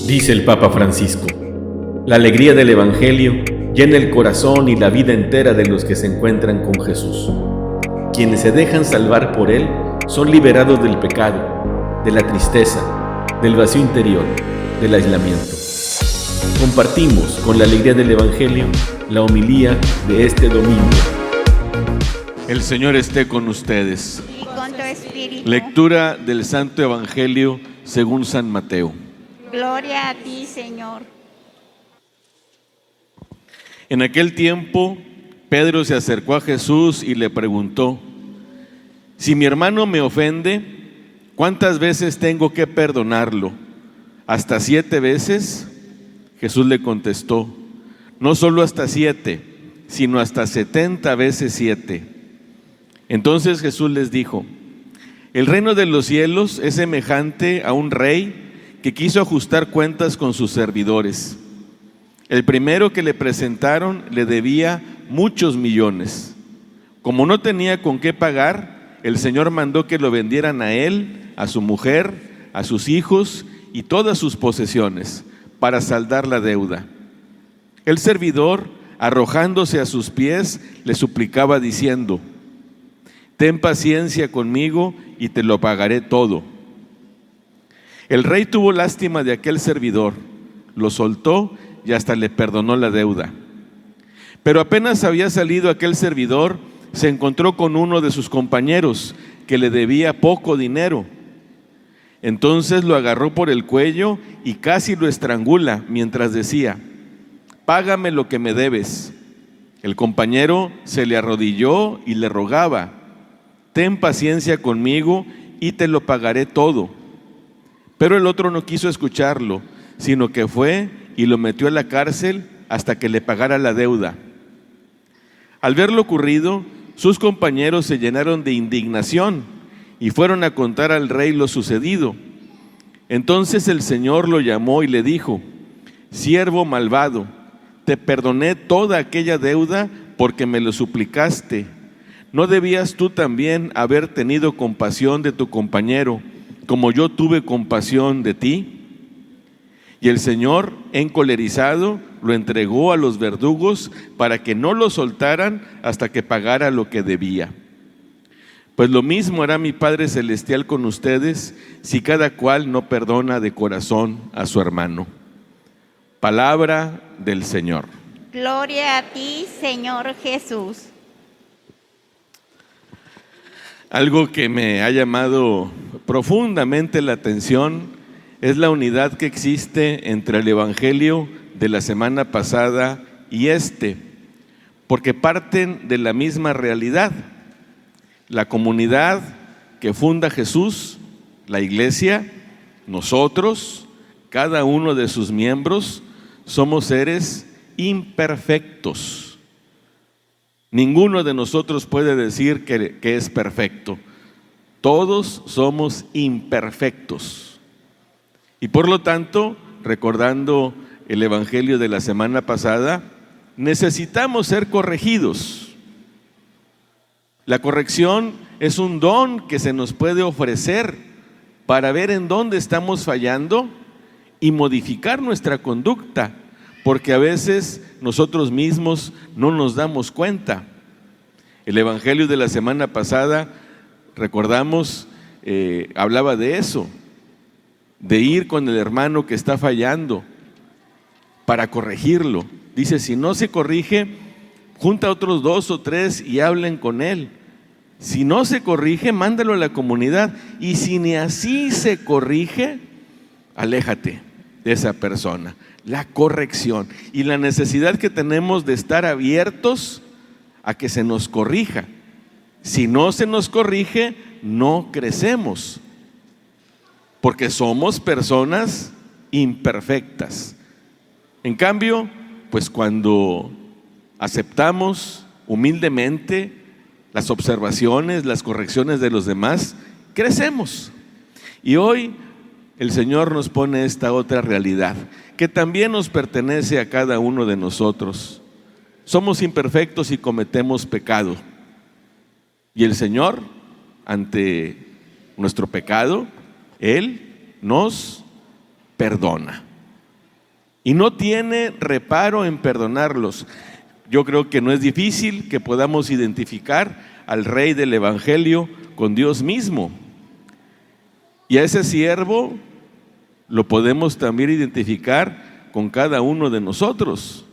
Dice el Papa Francisco: la alegría del Evangelio llena el corazón y la vida entera de los que se encuentran con Jesús. Quienes se dejan salvar por Él son liberados del pecado, de la tristeza, del vacío interior, del aislamiento. Compartimos con la alegría del Evangelio la homilía de este domingo. El Señor esté con ustedes. Y con tu espíritu. Lectura del Santo Evangelio según San Mateo. Gloria a ti, Señor. En aquel tiempo, Pedro se acercó a Jesús y le preguntó: si mi hermano me ofende, ¿cuántas veces tengo que perdonarlo? ¿Hasta 7 veces? Jesús le contestó: no solo hasta 7, sino hasta 70 veces 7. Entonces Jesús les dijo: el reino de los cielos es semejante a un rey que quiso ajustar cuentas con sus servidores. El primero que le presentaron le debía muchos millones. Como no tenía con qué pagar, el Señor mandó que lo vendieran a él, a su mujer, a sus hijos y todas sus posesiones, para saldar la deuda. El servidor, arrojándose a sus pies, le suplicaba diciendo: ten paciencia conmigo y te lo pagaré todo. El rey tuvo lástima de aquel servidor, lo soltó y hasta le perdonó la deuda. Pero apenas había salido aquel servidor, se encontró con uno de sus compañeros que le debía poco dinero. Entonces lo agarró por el cuello y casi lo estrangula mientras decía: págame lo que me debes. El compañero se le arrodilló y le rogaba: ten paciencia conmigo y te lo pagaré todo. Pero el otro no quiso escucharlo, sino que fue y lo metió a la cárcel hasta que le pagara la deuda. Al ver lo ocurrido, sus compañeros se llenaron de indignación y fueron a contar al rey lo sucedido. Entonces el Señor lo llamó y le dijo: siervo malvado, te perdoné toda aquella deuda porque me lo suplicaste. ¿No debías tú también haber tenido compasión de tu compañero, como yo tuve compasión de ti? Y el Señor, encolerizado, lo entregó a los verdugos para que no lo soltaran hasta que pagara lo que debía. Pues lo mismo hará mi Padre Celestial con ustedes si cada cual no perdona de corazón a su hermano. Palabra del Señor. Gloria a ti, Señor Jesús. Algo que me ha llamado profundamente la atención es la unidad que existe entre el Evangelio de la semana pasada y porque parten de la misma realidad. La comunidad que funda Jesús, la iglesia, nosotros, cada uno de sus miembros, somos seres imperfectos. Ninguno de nosotros puede decir que es perfecto. Todos somos imperfectos. Y por lo tanto, recordando el Evangelio de la semana pasada, necesitamos ser corregidos. La corrección es un don que se nos puede ofrecer para ver en dónde estamos fallando y modificar nuestra conducta, porque a veces nosotros mismos no nos damos cuenta. El Evangelio de la semana pasada, recordamos, hablaba de eso, de ir con el hermano que está fallando para corregirlo. Dice: si no se corrige, junta a otros 2 o 3 y hablen con él. Si no se corrige, mándalo a la comunidad. Y si ni así se corrige, aléjate de esa persona. La corrección y la necesidad que tenemos de estar abiertos a que se nos corrija. Si no se nos corrige, no crecemos, porque somos personas imperfectas. En cambio, pues cuando aceptamos humildemente las observaciones, las correcciones de los demás, crecemos. Y hoy el Señor nos pone esta otra realidad, que también nos pertenece a cada uno de nosotros. Somos imperfectos y cometemos pecado. Y el Señor, ante nuestro pecado, Él nos perdona. y no tiene reparo en perdonarlos. Yo creo que no es difícil que podamos identificar al rey del Evangelio con Dios mismo. Y a ese siervo lo podemos también identificar con cada uno de nosotros.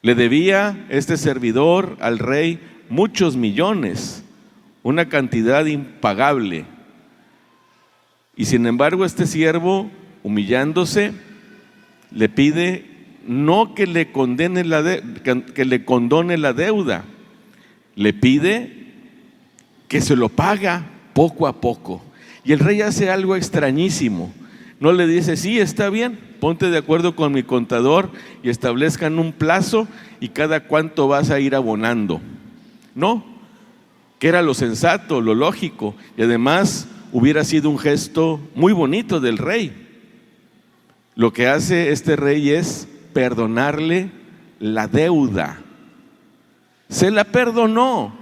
Le debía este servidor al rey muchos millones, una cantidad impagable. Y sin embargo, este siervo, humillándose, le pide no que le condone la deuda, le pide que se lo paga poco a poco. Y el rey hace algo extrañísimo. No le dice, sí, está bien, ponte de acuerdo con mi contador y establezcan un plazo y cada cuánto vas a ir abonando. No, que era lo sensato, lo lógico, y además hubiera sido un gesto muy bonito del rey. Lo que hace este rey es perdonarle la deuda. Se la perdonó,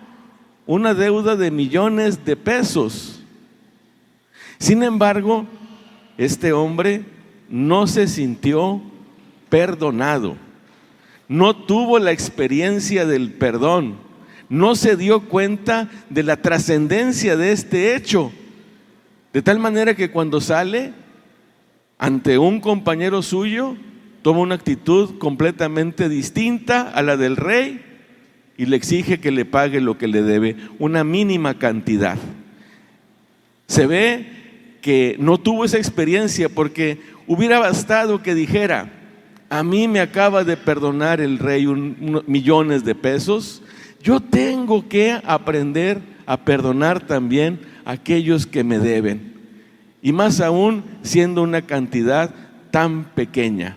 una deuda de millones de pesos. Sin embargo, este hombre no se sintió perdonado, no tuvo la experiencia del perdón, no se dio cuenta de la trascendencia de este hecho, de tal manera que cuando sale ante un compañero suyo, toma una actitud completamente distinta a la del rey y le exige que le pague lo que le debe, una mínima cantidad. Se ve que no tuvo esa experiencia, porque hubiera bastado que dijera, a mí me acaba de perdonar el rey millones de pesos, yo tengo que aprender a perdonar también a aquellos que me deben. Y más aún siendo una cantidad tan pequeña.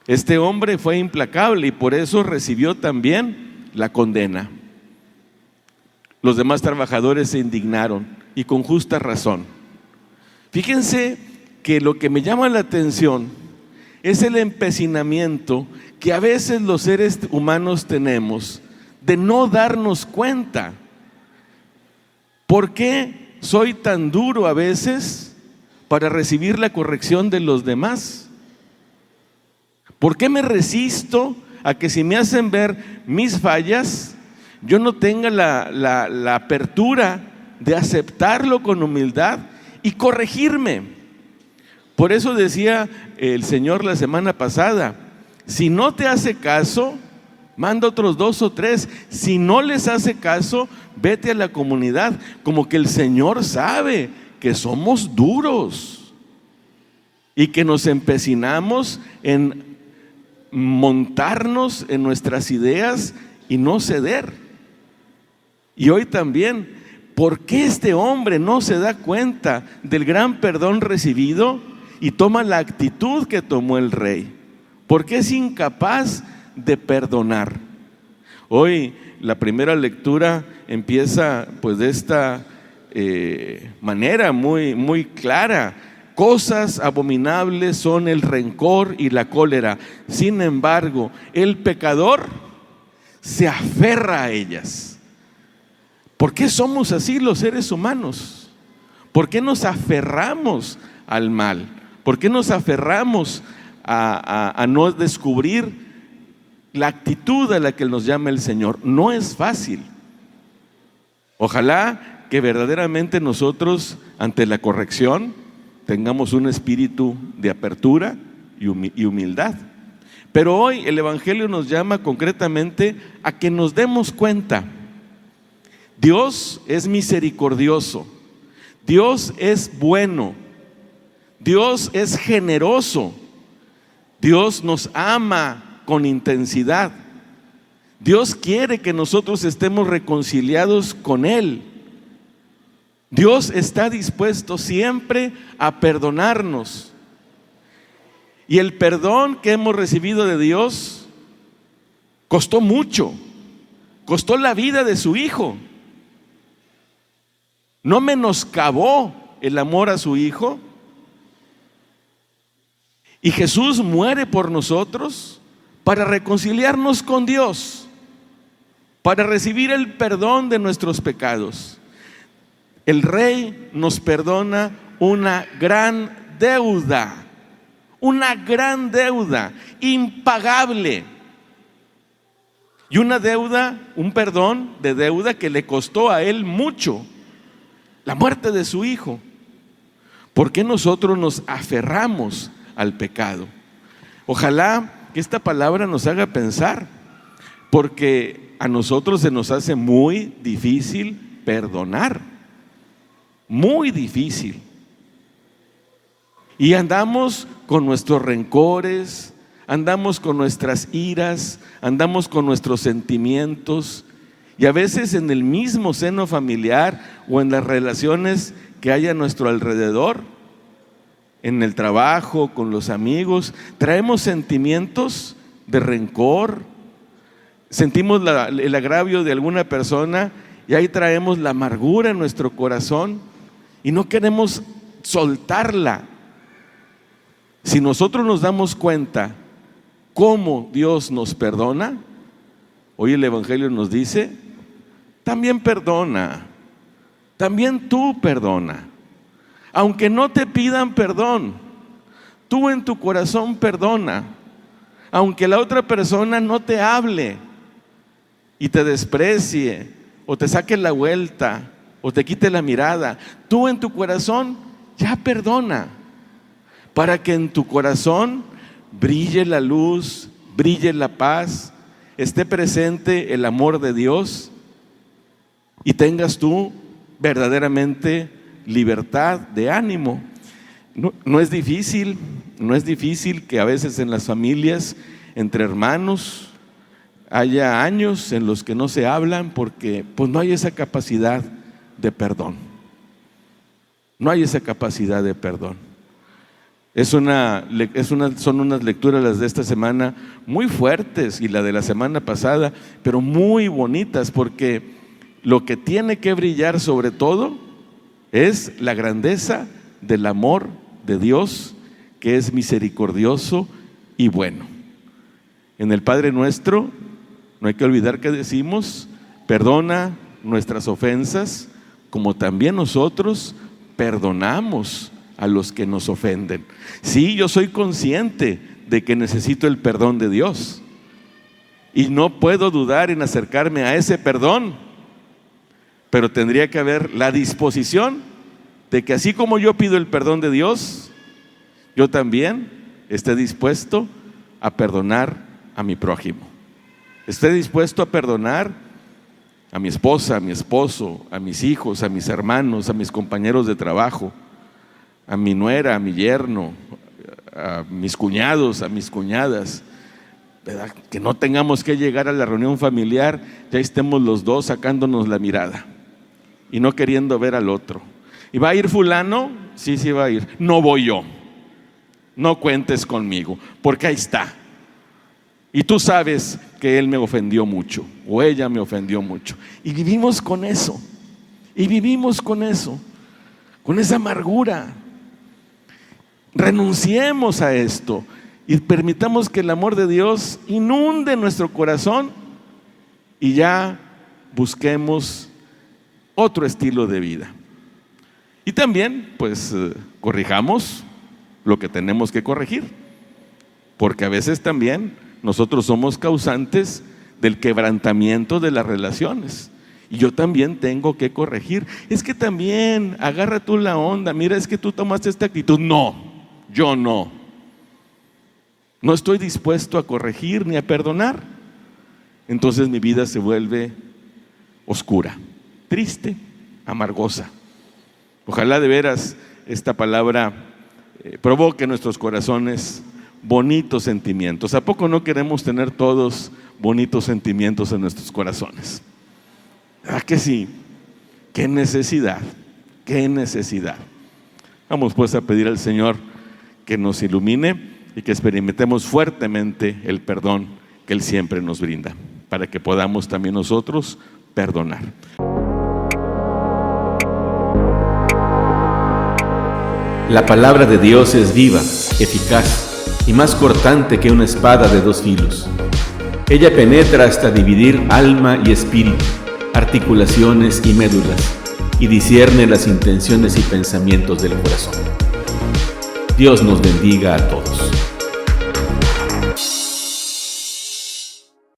Este hombre fue implacable y por eso recibió también la condena. Los demás trabajadores se indignaron y con justa razón. Fíjense que lo que me llama la atención es el empecinamiento que a veces los seres humanos tenemos de no darnos cuenta. ¿Por qué soy tan duro a veces para recibir la corrección de los demás? ¿Por qué me resisto a que si me hacen ver mis fallas, yo no tenga la apertura de aceptarlo con humildad y corregirme? Por eso decía el Señor la semana pasada, si no te hace caso, manda otros 2 o 3. Si no les hace caso, vete a la comunidad. Como que el Señor sabe que somos duros y que nos empecinamos en montarnos en nuestras ideas y no ceder. Y hoy también, ¿por qué este hombre no se da cuenta del gran perdón recibido y toma la actitud que tomó el rey? ¿Por qué es incapaz de perdonar? Hoy la primera lectura empieza pues de esta manera muy clara. Cosas abominables son el rencor y la cólera. Sin embargo, el pecador se aferra a ellas. ¿Por qué somos así los seres humanos? ¿Por qué nos aferramos al mal? ¿Por qué nos aferramos a no descubrir la actitud a la que nos llama el Señor? No es fácil. Ojalá que verdaderamente nosotros ante la corrección tengamos un espíritu de apertura y humildad. Pero hoy el Evangelio nos llama concretamente a que nos demos cuenta. Dios es misericordioso, Dios es bueno, Dios es generoso, Dios nos ama con intensidad. Dios quiere que nosotros estemos reconciliados con Él. Dios está dispuesto siempre a perdonarnos. Y el perdón que hemos recibido de Dios costó mucho, costó la vida de su Hijo. No menoscabó el amor a su Hijo. Y Jesús muere por nosotros para reconciliarnos con Dios, para recibir el perdón de nuestros pecados. El Rey nos perdona una gran deuda, una gran deuda, impagable. Y una deuda, un perdón de deuda que le costó a él mucho, la muerte de su hijo. ¿Por qué nosotros nos aferramos al pecado? Ojalá que esta palabra nos haga pensar, porque a nosotros se nos hace muy difícil perdonar, muy difícil. Y andamos con nuestros rencores, andamos con nuestras iras, andamos con nuestros sentimientos, y a veces en el mismo seno familiar o en las relaciones que hay a nuestro alrededor, en el trabajo, con los amigos, traemos sentimientos de rencor, sentimos el agravio de alguna persona y ahí traemos la amargura en nuestro corazón y no queremos soltarla. Si nosotros nos damos cuenta cómo Dios nos perdona, hoy el Evangelio nos dice, también perdona, también tú perdona. Aunque no te pidan perdón, tú en tu corazón perdona. Aunque la otra persona no te hable y te desprecie, o te saque la vuelta, o te quite la mirada, tú en tu corazón ya perdona, para que en tu corazón brille la luz, brille la paz, esté presente el amor de Dios y tengas tú verdaderamente libertad de ánimo. No es difícil que a veces en las familias, entre hermanos, haya años en los que no se hablan porque pues no hay esa capacidad de perdón. No hay esa capacidad de perdón. Son unas lecturas las de esta semana muy fuertes y la de la semana pasada, pero muy bonitas, porque lo que tiene que brillar sobre todo es la grandeza del amor de Dios, que es misericordioso y bueno. En el Padre Nuestro no hay que olvidar que decimos, perdona nuestras ofensas, como también nosotros perdonamos a los que nos ofenden. Sí, yo soy consciente de que necesito el perdón de Dios y no puedo dudar en acercarme a ese perdón, pero tendría que haber la disposición de que así como yo pido el perdón de Dios, yo también esté dispuesto a perdonar a mi prójimo. Esté dispuesto a perdonar a mi esposa, a mi esposo, a mis hijos, a mis hermanos, a mis compañeros de trabajo, a mi nuera, a mi yerno, a mis cuñados, a mis cuñadas, ¿verdad? Que no tengamos que llegar a la reunión familiar, ya estemos los dos sacándonos la mirada y no queriendo ver al otro. ¿Y va a ir fulano? Sí, sí va a ir. No voy yo. No cuentes conmigo, porque ahí está. Y tú sabes que él me ofendió mucho o ella me ofendió mucho. Y vivimos con eso. Con esa amargura. Renunciemos a esto y permitamos que el amor de Dios inunde nuestro corazón y ya busquemos otro estilo de vida. Y también, pues, corrijamos lo que tenemos que corregir, porque a veces también nosotros somos causantes del quebrantamiento de las relaciones. Y yo también tengo que corregir. Es que también, agarra tú la onda, mira, es que tú tomaste esta actitud. No, yo no. No estoy dispuesto a corregir ni a perdonar. Entonces mi vida se vuelve oscura, triste, amargosa. Ojalá de veras esta palabra provoque en nuestros corazones bonitos sentimientos. ¿A poco no queremos tener todos bonitos sentimientos en nuestros corazones? ¿Ah que sí? ¡Qué necesidad! ¡Qué necesidad! Vamos pues a pedir al Señor que nos ilumine y que experimentemos fuertemente el perdón que Él siempre nos brinda, para que podamos también nosotros perdonar. La palabra de Dios es viva, eficaz y más cortante que una espada de dos filos. Ella penetra hasta dividir alma y espíritu, articulaciones y médulas, y discierne las intenciones y pensamientos del corazón. Dios nos bendiga a todos.